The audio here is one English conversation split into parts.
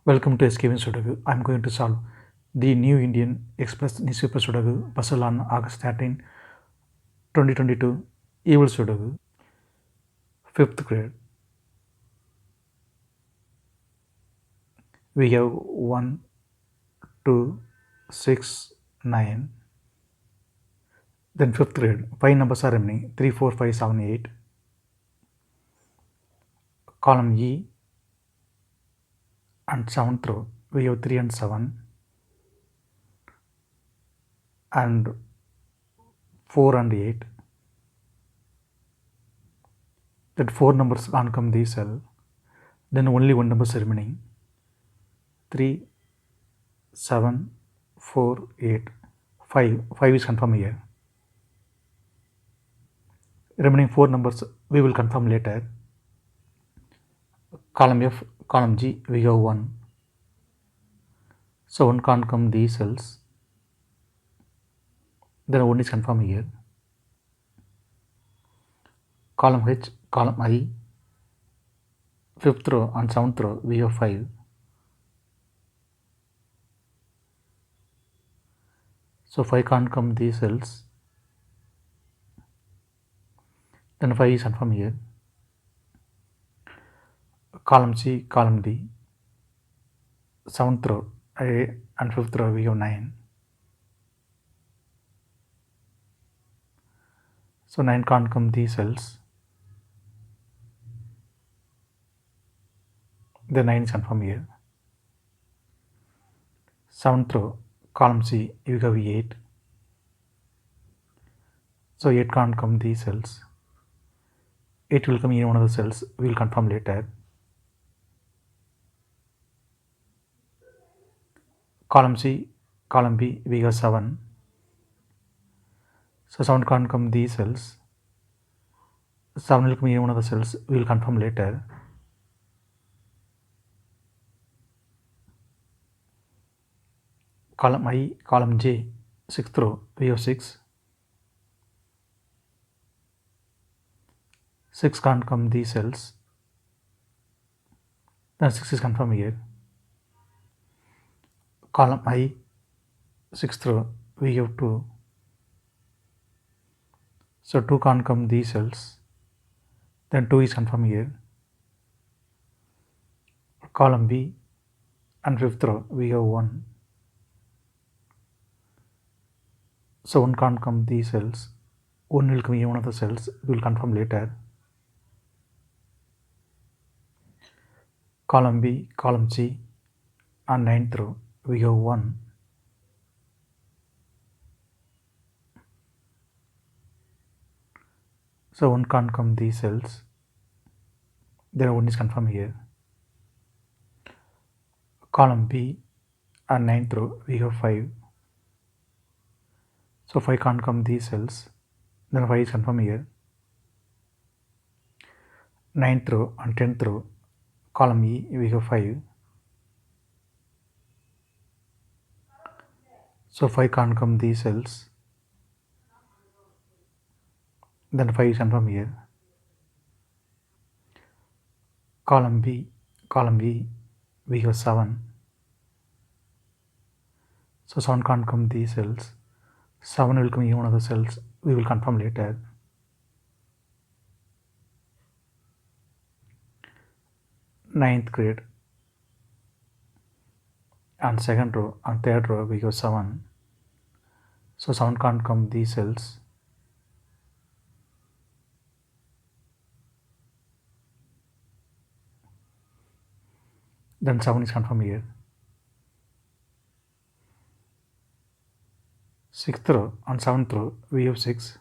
Welcome to SkVm Sudoku. I'm going to solve the New Indian Express newspaper Sudoku puzzle on August 13, 2022. Evil Sudoku, 5th grade. We have 1, 2, 6, 9. Then 5th grade. 5 numbers are remaining 3, 4, 5, 7, 8. Column E and 7th row. We have 3 and 7. And 4 and 8. That 4 numbers can't come this cell. Then only 1 number is remaining 3, 7, 4, 8, 5. 5 is confirmed here. Remaining 4 numbers we will confirm later. Column F, column G, we have 1. So 1 can't come these cells. Then 1 is confirmed here. Column H, column I, 5th row and 7th row we have 5. So 5 can't come these cells. Then 5 is confirmed here. Column C, column D, 7th row A and 5th row we have 9. So 9 can't come these cells. Then 9 is confirmed here. 7th row, column C, you have 8. So 8 can't come these cells. 8 will come in one of the cells. We will confirm later. Column C, column B, we have 7. So 7 can't come these cells. 7 will come in one of the cells. We will confirm later. Column I, column J, 6th row, we have 6. 6 can't come these cells. Then 6 is confirmed here. Column I, 6th row, we have 2. So 2 can't come these cells. Then 2 is confirmed here. Column B and 5th row, we have 1. So 1 can't come these cells. 1 will come in one of the cells. We will confirm later. Column B, column C, and 9th row, we have 1. So 1 can't come these cells. Then 1 is confirmed here. Column B and 9th row, we have 5. So 5 can't come these cells. Then 5 is confirmed here. 9th row and 10th row, column E, we have 5. So 5 can't come these cells. Then 5 is confirmed here. Column B, column E, we have 7. So 7 can't come these cells. 7 will come in one of the cells. We will confirm later. Ninth grade and 2nd row and 3rd row we have 7. So 7 can't come these cells. Then 7 is confirmed here. 6th row and 7th row we have 6.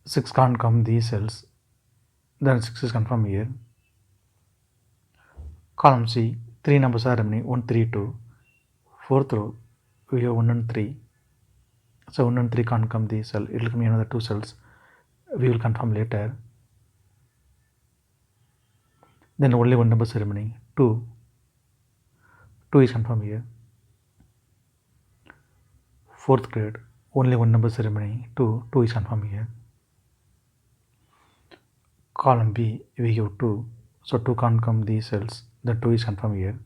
6 can't come these cells. Then 6 is confirmed here. Column C, 3 numbers are remaining 1, 3, 2. 4th row we have 1 and 3. So 1 and 3 can't come these cells. It will come in another 2 cells. We will confirm later. Then only 1 number is remaining 2. 2 is confirmed here. 4th grade, only 1 number is remaining 2. 2 is confirmed here. Column B, we have 2. So 2 can't come these cells, then 2 is confirmed here.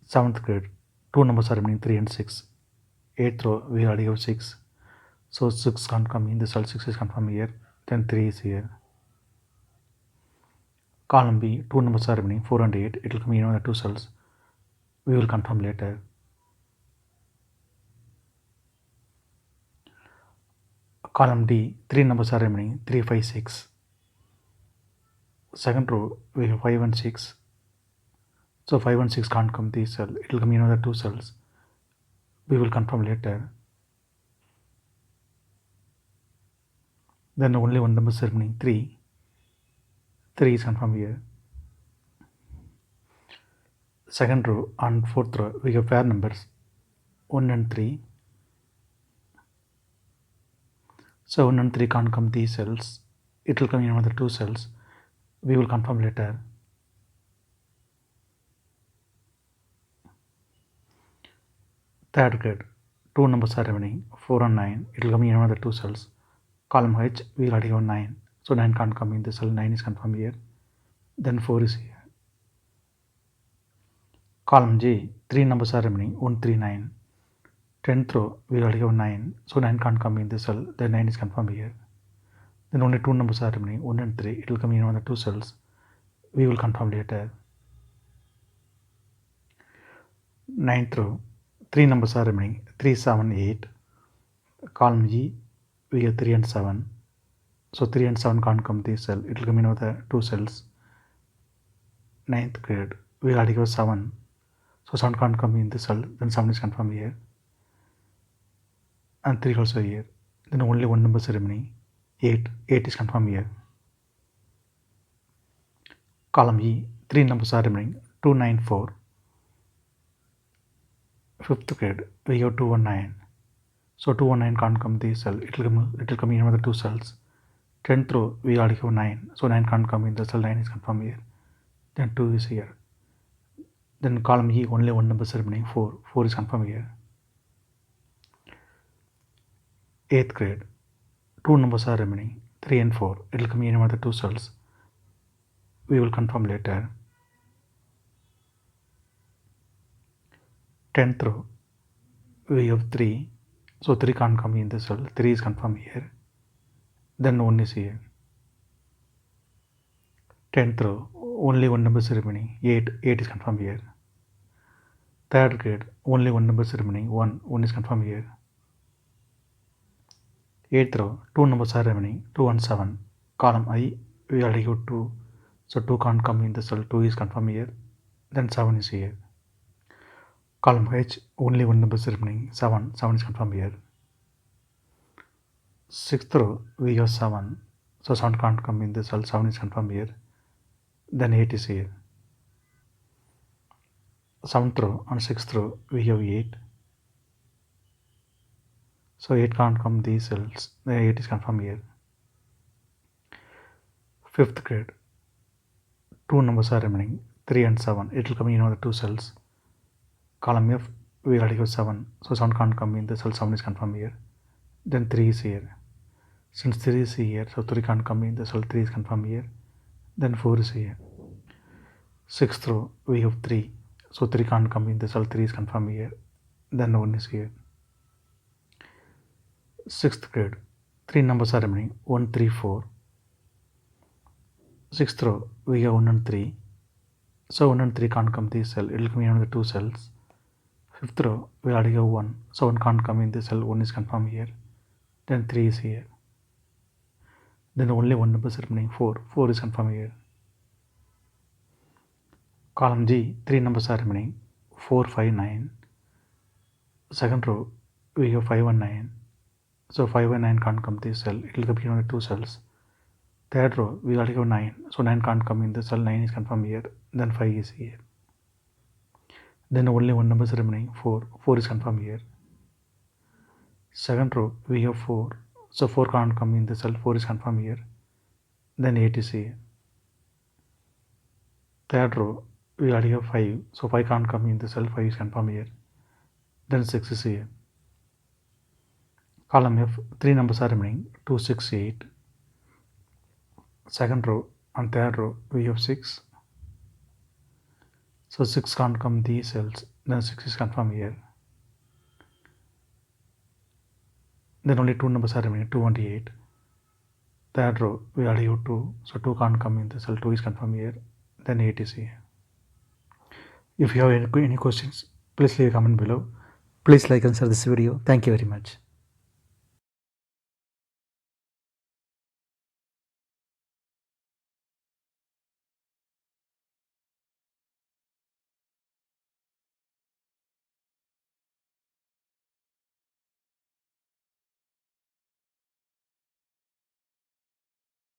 7th grade, 2 numbers are remaining, 3 and 6. 8th row, we already have 6. So 6 can't come in the cell, 6 is confirmed here, then 3 is here. Column B, 2 numbers are remaining, 4 and 8. It will come in the 2 cells. We will confirm later. Column D, 3 numbers are remaining, 3, 5, 6. Second row, we have 5 and 6. So 5 and 6 can't come this cell. It will come in the 2 cells. We will confirm later. Then only one number is remaining, 3. 3 is confirmed here. Second row and fourth row, we have pair numbers 1 and 3. So 1 and 3 can't come these cells. It will come in another 2 cells. We will confirm later. Third grade, 2 numbers are remaining, 4 and 9. It will come in another 2 cells. Column H, we already have 9. So 9 can't come in the cell, 9 is confirmed here. Then 4 is here. Column J, 3 numbers are remaining, 1, 3, 9. 10th row, we already have 9. So 9 can't come in the cell, then 9 is confirmed here. Then only 2 numbers are remaining, 1 and 3. It will come in another 2 cells. We will confirm later. 9th row, 3 numbers are remaining, 3, 7, 8. Column E, we have 3 and 7. So 3 and 7 can't come this cell. It will come in another 2 cells. 9th grade, we already have 7. So 7 can't come in this cell, then 7 is confirmed here. And 3 also here. Then only one number is remaining, 8. 8 is confirmed here. Column E, 3 numbers are remaining, 2, 9, 4. 5th grade, we have 2, 1, 9. So 2, 1, 9 can't come this cell. It will come in another 2 cells. 10th row, we already have 9. So 9 can't come in the cell, 9 is confirmed here. Then 2 is here. Then column E, only one number is remaining, 4. 4 is confirmed here. 8th grade, 2 numbers are remaining, 3 and 4. It will come in another 2 cells. We will confirm later. 10th row, we have 3. So 3 can't come in the cell. 3 is confirmed here. Then 1 is here. 10th row, only one number is remaining, 8. 8 is confirmed here. 3rd grade, only one number is remaining, 1. 1 is confirmed here. 8th row, 2 numbers are remaining, 2 and 7. Column I, we already have 2. So 2 can't come in the cell, 2 is confirmed here. Then 7 is here. Column H, only one number is remaining, 7. 7 is confirmed here. 6th row, we have 7. So 7 can't come in the cell, 7 is confirmed here. Then 8 is here. 7th row and 6th row, we have 8. So 8 can't come these cells, then 8 is confirmed here. 5th grade, 2 numbers are remaining, 3 and 7. It will come in another 2 cells. Column F, we already have 7. So 7 can't come in the cell, 7 is confirmed here. Then 3 is here. Since 3 is here, so 3 can't come in the cell, 3 is confirmed here. Then 4 is here. 6th row, we have 3. So 3 can't come in the cell, 3 is confirmed here. Then 1 is here. 6th grade, 3 numbers are remaining, 1, 3, 4. 6th row, we have 1 and 3. So 1 and 3 can't come this cell, it will come in another 2 cells. 5th row, we already have 1. So 1 can't come in this cell, 1 is confirmed here. Then 3 is here. Then only one number is remaining, 4. 4 is confirmed here. Column G, 3 numbers are remaining, 4, 5, 9. Second row, we have 5 and 9. So 5 and 9 can't come this cell, it will come in another 2 cells. Third row, we already have 9. So 9 can't come in the cell, 9 is confirmed here. Then 5 is here. Then only one number is remaining, 4. 4 is confirmed here. Second row, we have 4. So 4 can't come in the cell, 4 is confirmed here. Then 8 is here. Third row, we already have 5. So 5 can't come in the cell, 5 is confirmed here. Then 6 is here. Column F, 3 numbers are remaining, 2, 6, 8. Second row, On third row we have 6. So 6 can't come these cells, then 6 is confirmed here. Then only 2 numbers are remaining, 2 and 8. Third row we already have 2, so 2 can't come in the cell, 2 is confirmed here, then 8 is here. If you have any questions, please leave a comment below. Please like and share this video. Thank you very much.